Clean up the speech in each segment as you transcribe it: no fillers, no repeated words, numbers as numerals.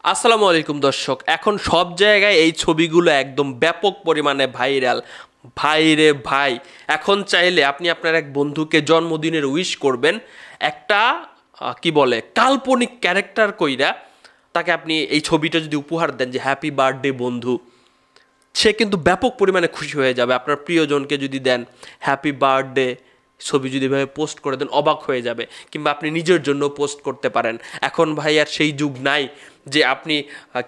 আসসালামু আলাইকুম দর্শক, এখন সব জায়গায় এই ছবিগুলো একদম ব্যাপক পরিমাণে ভাইরাল। ভাই রে ভাই, এখন চাইলে আপনি আপনার এক বন্ধুকে জন্মদিনের উইশ করবেন, একটা কি বলে কাল্পনিক ক্যারেক্টার কইরা তাকে আপনি এই ছবিটা যদি উপহার দেন যে হ্যাপি বার্থডে বন্ধু, সে কিন্তু ব্যাপক পরিমাণে খুশি হয়ে যাবে। আপনার প্রিয়জনকে যদি দেন হ্যাপি বার্থডে ছবি যদি এভাবে পোস্ট করে দেন, অবাক হয়ে যাবে। কিংবা আপনি নিজের জন্য পোস্ট করতে পারেন। এখন ভাই আর সেই যুগ নাই যে আপনি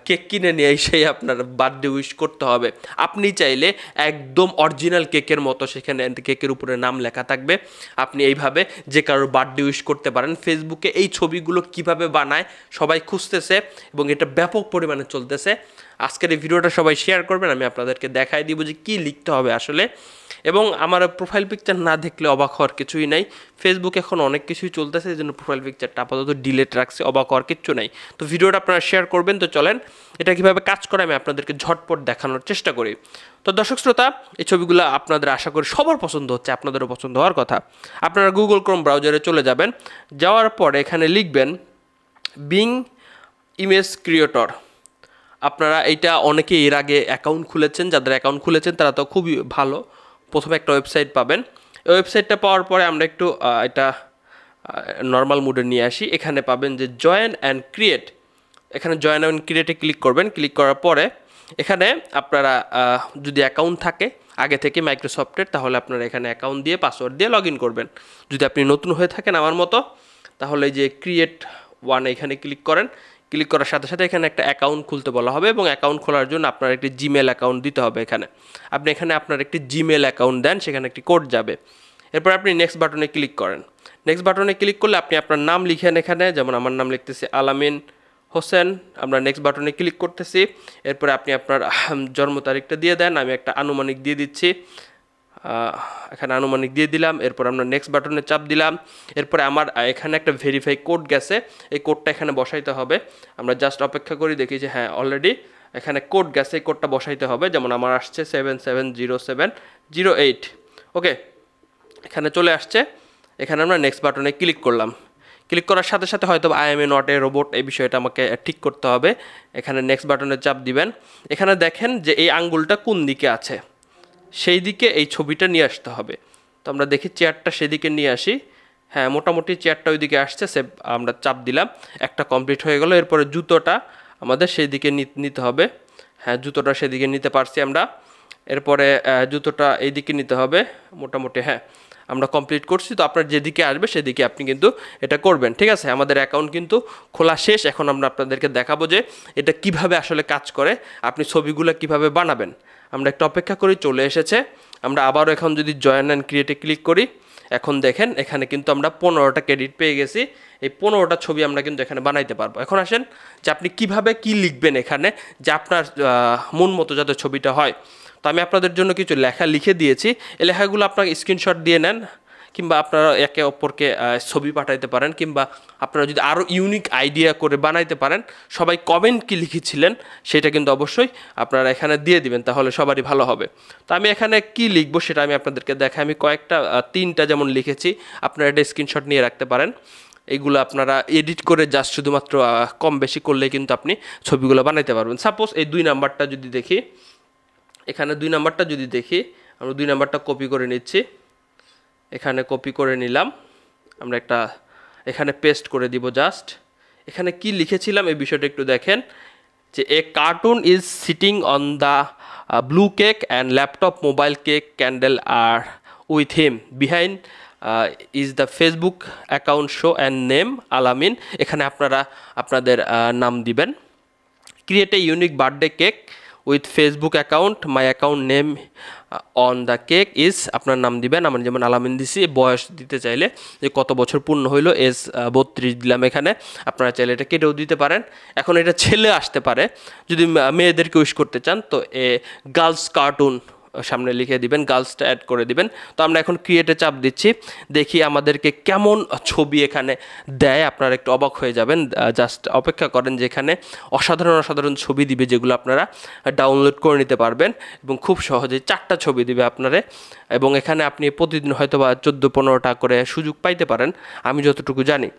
কেক কিনে নিয়ে এসেই আপনার বার্থডে উইশ করতে হবে। আপনি চাইলে একদম অরিজিনাল কেকের মতো সেখানে কেকের উপরে নাম লেখা থাকবে, আপনি এইভাবে যে কারোর বার্থডে উইশ করতে পারেন। ফেসবুকে এই ছবিগুলো কিভাবে বানায় সবাই খুঁজতেছে এবং এটা ব্যাপক পরিমাণে চলতেছে। আজকের এই ভিডিওটা সবাই শেয়ার করবেন, আমি আপনাদেরকে দেখাই দিব যে কী লিখতে হবে আসলে। এবং আমার প্রোফাইল পিকচার না দেখলে অবাক হওয়ার কিছুই নাই। ফেসবুক এখন অনেক কিছুই চলতেছে, এই জন্য প্রোফাইল পিকচারটা আপাতত ডিলেট রাখছে, অবাক হওয়ার কিচ্ছু নাই। তো ভিডিওটা আপনারা শেয়ার করবেন। তো চলেন এটা কীভাবে কাজ করে আমি আপনাদেরকে ঝটপট দেখানোর চেষ্টা করি। তো দর্শক শ্রোতা, এই ছবিগুলো আপনাদের আশা করি সবার পছন্দ হচ্ছে, আপনাদেরও পছন্দ হওয়ার কথা। আপনারা গুগল ক্রোম ব্রাউজারে চলে যাবেন, যাওয়ার পরে এখানে লিখবেন বিং ইমেজ ক্রিয়েটর। আপনারা এইটা অনেকে এর আগে অ্যাকাউন্ট খুলেছেন, যাদের অ্যাকাউন্ট খুলেছেন তারা তো খুবই ভালো। প্রথমে একটা ওয়েবসাইট পাবেন, এই ওয়েবসাইটটা পাওয়ার পরে আমরা একটু এটা নর্মাল মুডে নিয়ে আসি। এখানে পাবেন যে জয়েন অ্যান্ড ক্রিয়েট, এখানে জয়েন অ্যান্ড ক্রিয়েটে ক্লিক করবেন। ক্লিক করার পরে এখানে আপনারা যদি অ্যাকাউন্ট থাকে আগে থেকে মাইক্রোসফটের, তাহলে আপনারা এখানে অ্যাকাউন্ট দিয়ে পাসওয়ার্ড দিয়ে লগ ইন করবেন। যদি আপনি নতুন হয়ে থাকেন আমার মতো, তাহলে যে ক্রিয়েট ওয়ান এখানে ক্লিক করেন। ক্লিক করার সাথে সাথে এখানে একটা অ্যাকাউন্ট খুলতে বলা হবে এবং অ্যাকাউন্ট খোলার জন্য আপনার একটি জিমেল অ্যাকাউন্ট দিতে হবে। এখানে আপনি আপনার একটি জিমেল অ্যাকাউন্ট দেন, সেখানে একটি কোড যাবে। এরপর আপনি নেক্সট বাটনে ক্লিক করেন। নেক্সট বাটনে ক্লিক করলে আপনি আপনার নাম লিখেন এখানে, যেমন আমার নাম লিখতেছি আলামিন হোসেন। আমরা নেক্সট বাটনে ক্লিক করতেছি। এরপরে আপনি আপনার জন্ম তারিখটা দিয়ে দেন, আমি একটা আনুমানিক দিয়ে দিচ্ছি, এখানে আনুমানিক দিয়ে দিলাম। এরপর আমরা নেক্সট বাটনে চাপ দিলাম। এরপরে আমার এখানে একটা ভেরিফাই কোড গেছে, এই কোডটা এখানে বসাইতে হবে। আমরা জাস্ট অপেক্ষা করি, দেখি যে হ্যাঁ অলরেডি এখানে কোড গেছে, এই কোডটা বসাইতে হবে। যেমন আমার আসছে 770708। ওকে, এখানে চলে আসছে। এখানে আমরা নেক্সট বাটনে ক্লিক করলাম। ক্লিক করার সাথে সাথে হয়তো I M A not a robot, এই বিষয়টা আমাকে ঠিক করতে হবে। এখানে নেক্সট বাটনে চাপ দিবেন। এখানে দেখেন যে এই আঙ্গুলটা কোন দিকে আছে, সেই দিকে এই ছবিটা নিয়ে আসতে হবে। তো আমরা দেখি চেয়ারটা সেদিকে নিয়ে আসি। হ্যাঁ, মোটামুটি চেয়ারটা ওইদিকে আসছে, সে আমরা চাপ দিলাম, একটা কমপ্লিট হয়ে গেল। এরপরে জুতোটা আমাদের সেই দিকে নিতে হবে। হ্যাঁ, জুতোটা সেদিকে নিতে পারছি আমরা। এরপরে জুতোটা এই দিকে নিতে হবে মোটামুটি। হ্যাঁ, আমরা কমপ্লিট করছি। তো আপনার যেদিকে আসবে সেদিকে আপনি কিন্তু এটা করবেন, ঠিক আছে? আমাদের অ্যাকাউন্ট কিন্তু খোলা শেষ। এখন আমরা আপনাদেরকে দেখাবো যে এটা কিভাবে আসলে কাজ করে, আপনি ছবিগুলো কিভাবে বানাবেন। আমরা একটু অপেক্ষা করি, চলে এসেছে। আমরা আবারও এখন যদি জয়েন অ্যান্ড ক্রিয়েটে ক্লিক করি, এখন দেখেন এখানে কিন্তু আমরা 15টা ক্রেডিট পেয়ে গেছি। এই 15টা ছবি আমরা কিন্তু এখানে বানাইতে পারবো। এখন আসেন যে আপনি কিভাবে কি লিখবেন এখানে, যে আপনার মন মতো যাতে ছবিটা হয়। তো আমি আপনাদের জন্য কিছু লেখা লিখে দিয়েছি, এই লেখাগুলো আপনাকে স্ক্রিনশট দিয়ে নেন, কিংবা আপনারা একে অপরকে ছবি পাঠাইতে পারেন, কিংবা আপনারা যদি আরও ইউনিক আইডিয়া করে বানাইতে পারেন। সবাই কমেন্ট কি লিখেছিলেন সেটা কিন্তু অবশ্যই আপনারা এখানে দিয়ে দিবেন, তাহলে সবারই ভালো হবে। তো আমি এখানে কি লিখবো সেটা আমি আপনাদেরকে দেখাই। আমি কয়েকটা 3টা যেমন লিখেছি, আপনারা এটা স্ক্রিনশট নিয়ে রাখতে পারেন। এইগুলো আপনারা এডিট করে জাস্ট শুধুমাত্র কম বেশি করলে কিন্তু আপনি ছবিগুলো বানাইতে পারবেন। সাপোজ এই 2 নাম্বারটা যদি দেখি, এখানে 2 নাম্বারটা যদি দেখি, আমরা 2 নাম্বারটা কপি করে নিচ্ছি। এখানে কপি করে নিলাম, আমরা একটা এখানে পেস্ট করে দিব জাস্ট। এখানে কি লিখেছিলাম এই বিষয়টা একটু দেখেন, যে a cartoon is sitting on the blue cake and laptop mobile cake candle আর with him behind is the Facebook account show and name Alamin. এখানে আপনারা আপনাদের নাম দিবেন। Create a unique birthday cake with Facebook account, my account name on the cake is, আপনার নাম দিবেন। আমার যেমন আলামিন দিছি। বয়স দিতে চাইলে যে কত বছর পূর্ণ হইলো, এজ 32 দিলাম এখানে। আপনারা চাইলে এটা কেটেও দিতে পারেন। এখন এটা ছেলে আসতে পারে, যদি মেয়েদেরকে উইশ করতে চান তো এ গার্লস কার্টুন সামনে লিখে দিবেন, গার্লসটা অ্যাড করে দিবেন। তো আমরা এখন ক্রিয়েটে চাপ দিচ্ছি, দেখি আমাদেরকে কেমন ছবি এখানে দেয়। আপনারা একটু অবাক হয়ে যাবেন, জাস্ট অপেক্ষা করেন। যে এখানে অসাধারণ অসাধারণ ছবি দিবে, যেগুলো আপনারা ডাউনলোড করে নিতে পারবেন এবং খুব সহজে 4টা ছবি দিবে আপনারে। এবং এখানে আপনি প্রতিদিন হয়তো বা 14-15টা করে সুযোগ পাইতে পারেন, আমি যতটুকু জানি।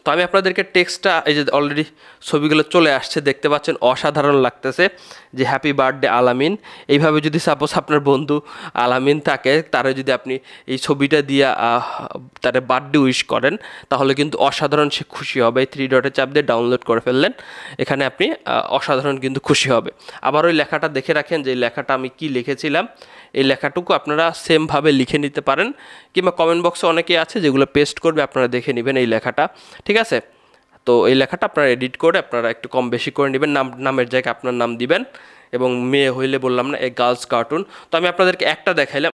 তো আমি আপনাদেরকে টেক্সটটা এই যে অলরেডি ছবিগুলো চলে আসছে, দেখতে পাচ্ছেন, অসাধারণ লাগতেছে যে হ্যাপি বার্থডে আলামিন। এইভাবে যদি সাপোজ আপনার বন্ধু আলামিন থাকে, তারা যদি আপনি এই ছবিটা দিয়ে তার বার্থডে উইশ করেন, তাহলে কিন্তু অসাধারণ সে খুশি হবে। এই 3 ডটে চাপ দিয়ে ডাউনলোড করে ফেললেন, এখানে আপনি অসাধারণ কিন্তু খুশি হবে। আবার ওই লেখাটা দেখে রাখেন যে এই লেখাটা আমি কি লিখেছিলাম, এই লেখাটুকু আপনারা সেমভাবে লিখে নিতে পারেন, কিংবা কমেন্ট বক্সে অনেকেই আছে যেগুলো পেস্ট করবে, আপনারা দেখে নেবেন এই লেখাটা, ঠিক আছে। তো এই লেখাটা আপনারা এডিট করে আপনারা একটু কম বেশি করে নেবেন, নামের জায়গায় আপনার নাম দিবেন, এবং মেয়ে হইলে বললাম না, এই গার্লস কার্টুন। তো আমি আপনাদেরকে একটা দেখাইলাম,